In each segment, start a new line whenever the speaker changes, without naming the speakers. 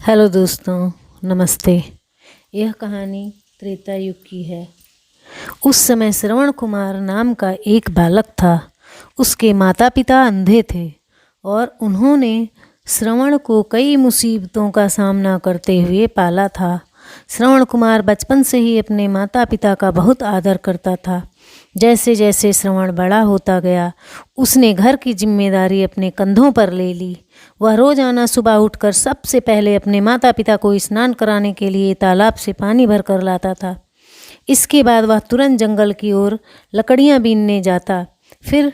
Hello दोस्तों, नमस्ते। यह कहानी त्रेता युग की है। उस समय श्रवण कुमार नाम का एक बालक था। उसके माता पिता अंधे थे और उन्होंने श्रवण को कई मुसीबतों का सामना करते हुए पाला था। श्रवण कुमार बचपन से ही अपने माता पिता का बहुत आदर करता था। जैसे जैसे श्रवण बड़ा होता गया, उसने घर की जिम्मेदारी अपने कंधों पर ले ली। वह रोजाना सुबह उठकर सबसे पहले अपने माता पिता को स्नान कराने के लिए तालाब से पानी भर कर लाता था। इसके बाद वह तुरंत जंगल की ओर लकड़ियाँ बीनने जाता। फिर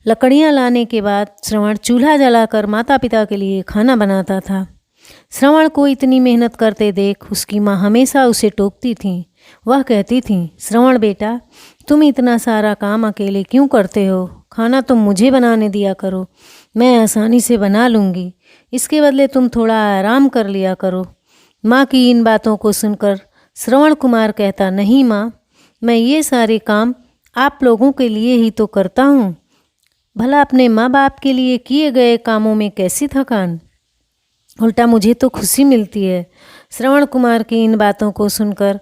लकड़ियाँ लाने के बाद श्रवण चूल्हा जलाकर माता पिता के लिए खाना बनाता था। श्रवण को इतनी मेहनत करते देख उसकी माँ हमेशा उसे टोकती थी। वह कहती थी, श्रवण बेटा, तुम इतना सारा काम अकेले क्यों करते हो? खाना तुम मुझे बनाने दिया करो, मैं आसानी से बना लूँगी। इसके बदले तुम थोड़ा आराम कर लिया करो। माँ की इन बातों को सुनकर श्रवण कुमार कहता, नहीं माँ, मैं ये सारे काम आप लोगों के लिए ही तो करता हूँ। भला अपने माँ बाप के लिए किए गए कामों में कैसी थकान, उल्टा मुझे तो खुशी मिलती है। श्रवण कुमार की इन बातों को सुनकर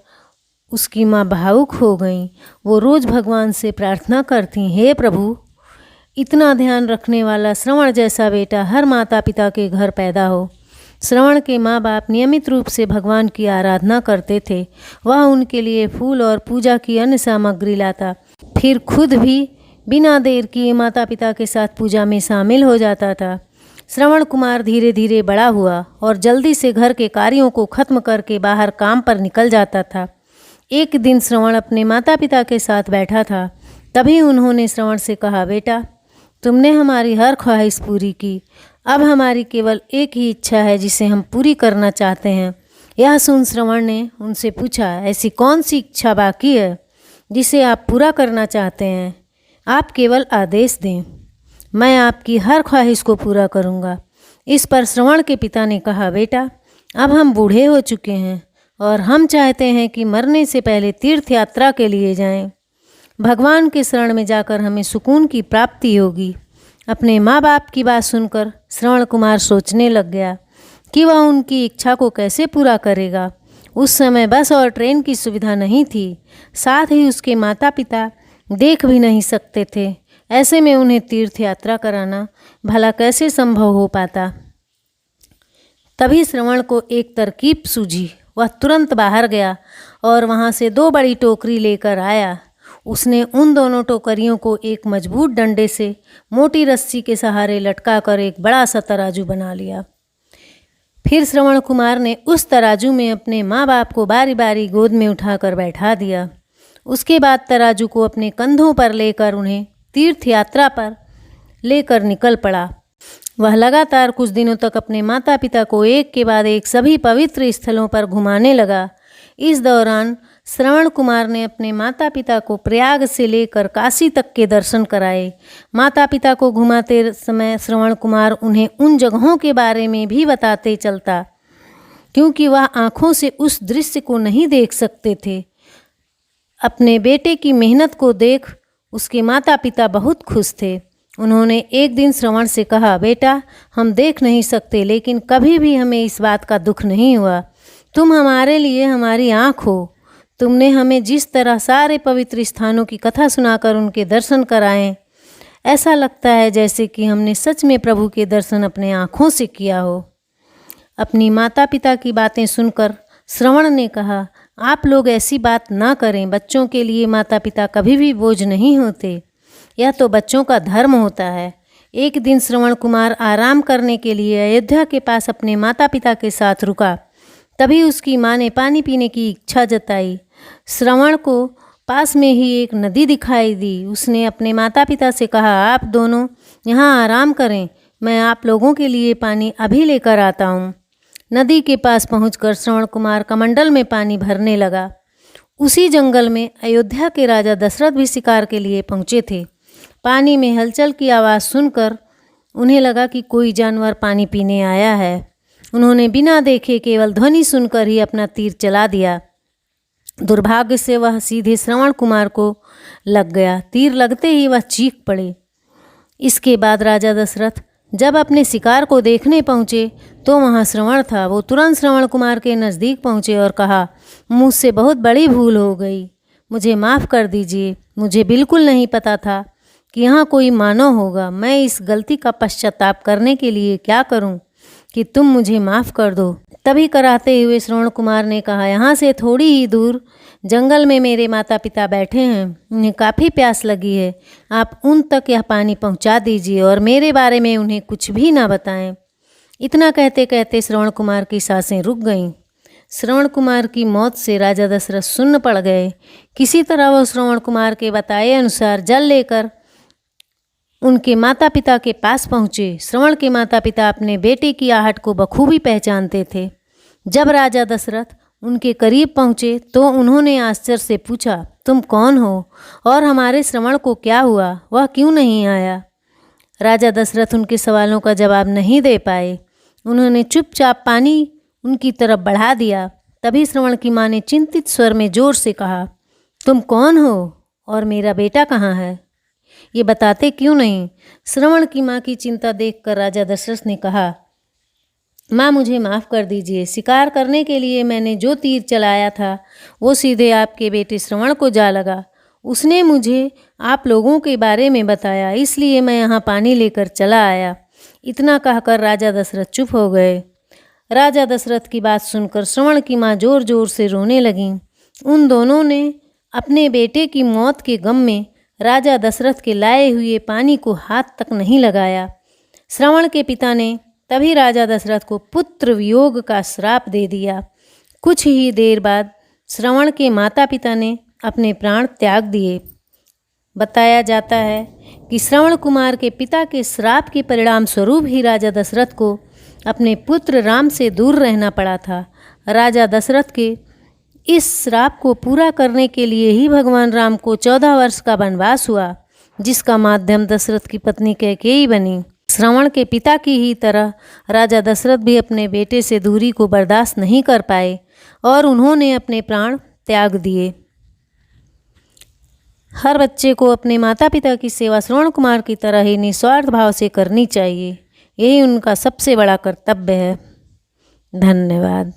उसकी माँ भावुक हो गईं। वो रोज़ भगवान से प्रार्थना करती, हे प्रभु, इतना ध्यान रखने वाला श्रवण जैसा बेटा हर माता पिता के घर पैदा हो। श्रवण के माँ बाप नियमित रूप से भगवान की आराधना करते थे। वह उनके लिए फूल और पूजा की अन्य सामग्री लाता, फिर खुद भी बिना देर किए माता पिता के साथ पूजा में शामिल हो जाता था। श्रवण कुमार धीरे धीरे बड़ा हुआ और जल्दी से घर के कार्यों को खत्म करके बाहर काम पर निकल जाता था। एक दिन श्रवण अपने माता पिता के साथ बैठा था। तभी उन्होंने श्रवण से कहा, बेटा, तुमने हमारी हर ख्वाहिश पूरी की। अब हमारी केवल एक ही इच्छा है जिसे हम पूरी करना चाहते हैं। यह सुन श्रवण ने उनसे पूछा, ऐसी कौन सी इच्छा बाकी है जिसे आप पूरा करना चाहते हैं? आप केवल आदेश दें, मैं आपकी हर ख्वाहिश को पूरा करूँगा। इस पर श्रवण के पिता ने कहा, बेटा, अब हम बूढ़े हो चुके हैं और हम चाहते हैं कि मरने से पहले तीर्थ यात्रा के लिए जाएं। भगवान के शरण में जाकर हमें सुकून की प्राप्ति होगी। अपने माँ बाप की बात सुनकर श्रवण कुमार सोचने लग गया कि वह उनकी इच्छा को कैसे पूरा करेगा। उस समय बस और ट्रेन की सुविधा नहीं थी, साथ ही उसके माता पिता देख भी नहीं सकते थे। ऐसे में उन्हें तीर्थ यात्रा कराना भला कैसे संभव हो पाता। तभी श्रवण को एक तरकीब सूझी। वह तुरंत बाहर गया और वहाँ से 2 बड़ी टोकरी लेकर आया। उसने उन दोनों टोकरियों को एक मजबूत डंडे से मोटी रस्सी के सहारे लटकाकर एक बड़ा सा तराजू बना लिया। फिर श्रवण कुमार ने उस तराजू में अपने माँ बाप को बारी बारी गोद में उठाकर बैठा दिया। उसके बाद तराजू को अपने कंधों पर लेकर उन्हें तीर्थ यात्रा पर लेकर निकल पड़ा। वह लगातार कुछ दिनों तक अपने माता पिता को एक के बाद एक सभी पवित्र स्थलों पर घुमाने लगा। इस दौरान श्रवण कुमार ने अपने माता पिता को प्रयाग से लेकर काशी तक के दर्शन कराए। माता पिता को घुमाते समय श्रवण कुमार उन्हें उन जगहों के बारे में भी बताते चलता, क्योंकि वह आँखों से उस दृश्य को नहीं देख सकते थे। अपने बेटे की मेहनत को देख उसके माता पिता बहुत खुश थे। उन्होंने एक दिन श्रवण से कहा, बेटा, हम देख नहीं सकते, लेकिन कभी भी हमें इस बात का दुख नहीं हुआ। तुम हमारे लिए हमारी आँख हो। तुमने हमें जिस तरह सारे पवित्र स्थानों की कथा सुनाकर उनके दर्शन कराएं, ऐसा लगता है जैसे कि हमने सच में प्रभु के दर्शन अपने आँखों से किया हो। अपनी माता पिता की बातें सुनकर श्रवण ने कहा, आप लोग ऐसी बात ना करें। बच्चों के लिए माता पिता कभी भी बोझ नहीं होते, यह तो बच्चों का धर्म होता है। एक दिन श्रवण कुमार आराम करने के लिए अयोध्या के पास अपने माता पिता के साथ रुका। तभी उसकी माँ ने पानी पीने की इच्छा जताई। श्रवण को पास में ही एक नदी दिखाई दी। उसने अपने माता पिता से कहा, आप दोनों यहाँ आराम करें, मैं आप लोगों के लिए पानी अभी लेकर आता हूँ। नदी के पास पहुँचकर श्रवण कुमार कमंडल में पानी भरने लगा। उसी जंगल में अयोध्या के राजा दशरथ भी शिकार के लिए पहुँचे थे। पानी में हलचल की आवाज़ सुनकर उन्हें लगा कि कोई जानवर पानी पीने आया है। उन्होंने बिना देखे केवल ध्वनि सुनकर ही अपना तीर चला दिया। दुर्भाग्य से वह सीधे श्रवण कुमार को लग गया। तीर लगते ही वह चीख पड़े। इसके बाद राजा दशरथ जब अपने शिकार को देखने पहुँचे तो वहाँ श्रवण था। वो तुरंत श्रवण कुमार के नज़दीक पहुँचे और कहा, मुझसे बहुत बड़ी भूल हो गई, मुझे माफ़ कर दीजिए। मुझे बिल्कुल नहीं पता था कि यहाँ कोई मानव होगा। मैं इस गलती का पश्चाताप करने के लिए क्या करूँ कि तुम मुझे माफ़ कर दो। तभी कराते हुए श्रवण कुमार ने कहा, यहाँ से थोड़ी ही दूर जंगल में मेरे माता पिता बैठे हैं, उन्हें काफ़ी प्यास लगी है। आप उन तक यह पानी पहुँचा दीजिए और मेरे बारे में उन्हें कुछ भी ना बताएं। इतना कहते कहते श्रवण कुमार की सांसें रुक गईं। श्रवण कुमार की मौत से राजा दशरथ सुन्न पड़ गए। किसी तरह वो श्रवण कुमार के बताए अनुसार जल लेकर उनके माता पिता के पास पहुँचे। श्रवण के माता पिता अपने बेटे की आहट को बखूबी पहचानते थे। जब राजा दशरथ उनके करीब पहुँचे तो उन्होंने आश्चर्य से पूछा, तुम कौन हो और हमारे श्रवण को क्या हुआ, वह क्यों नहीं आया? राजा दशरथ उनके सवालों का जवाब नहीं दे पाए। उन्होंने चुपचाप पानी उनकी तरफ बढ़ा दिया। तभी श्रवण की माँ ने चिंतित स्वर में जोर से कहा, तुम कौन हो और मेरा बेटा कहाँ है? ये बताते क्यों नहीं? श्रवण की माँ की चिंता देखकर राजा दशरथ ने कहा, माँ मुझे माफ़ कर दीजिए। शिकार करने के लिए मैंने जो तीर चलाया था वो सीधे आपके बेटे श्रवण को जा लगा। उसने मुझे आप लोगों के बारे में बताया, इसलिए मैं यहाँ पानी लेकर चला आया। इतना कहकर राजा दशरथ चुप हो गए। राजा दशरथ की बात सुनकर श्रवण की माँ जोर जोर से रोने लगीं। उन दोनों ने अपने बेटे की मौत के गम में राजा दशरथ के लाए हुए पानी को हाथ तक नहीं लगाया। श्रवण के पिता ने तभी राजा दशरथ को पुत्र वियोग का श्राप दे दिया। कुछ ही देर बाद श्रवण के माता पिता ने अपने प्राण त्याग दिए। बताया जाता है कि श्रवण कुमार के पिता के श्राप के परिणाम स्वरूप ही राजा दशरथ को अपने पुत्र राम से दूर रहना पड़ा था। राजा दशरथ के इस श्राप को पूरा करने के लिए ही भगवान राम को 14 वर्ष का वनवास हुआ, जिसका माध्यम दशरथ की पत्नी कैकेयी बनी। श्रवण के पिता की ही तरह राजा दशरथ भी अपने बेटे से दूरी को बर्दाश्त नहीं कर पाए और उन्होंने अपने प्राण त्याग दिए। हर बच्चे को अपने माता पिता की सेवा श्रवण कुमार की तरह ही निस्वार्थ भाव से करनी चाहिए। यही उनका सबसे बड़ा कर्तव्य है। धन्यवाद।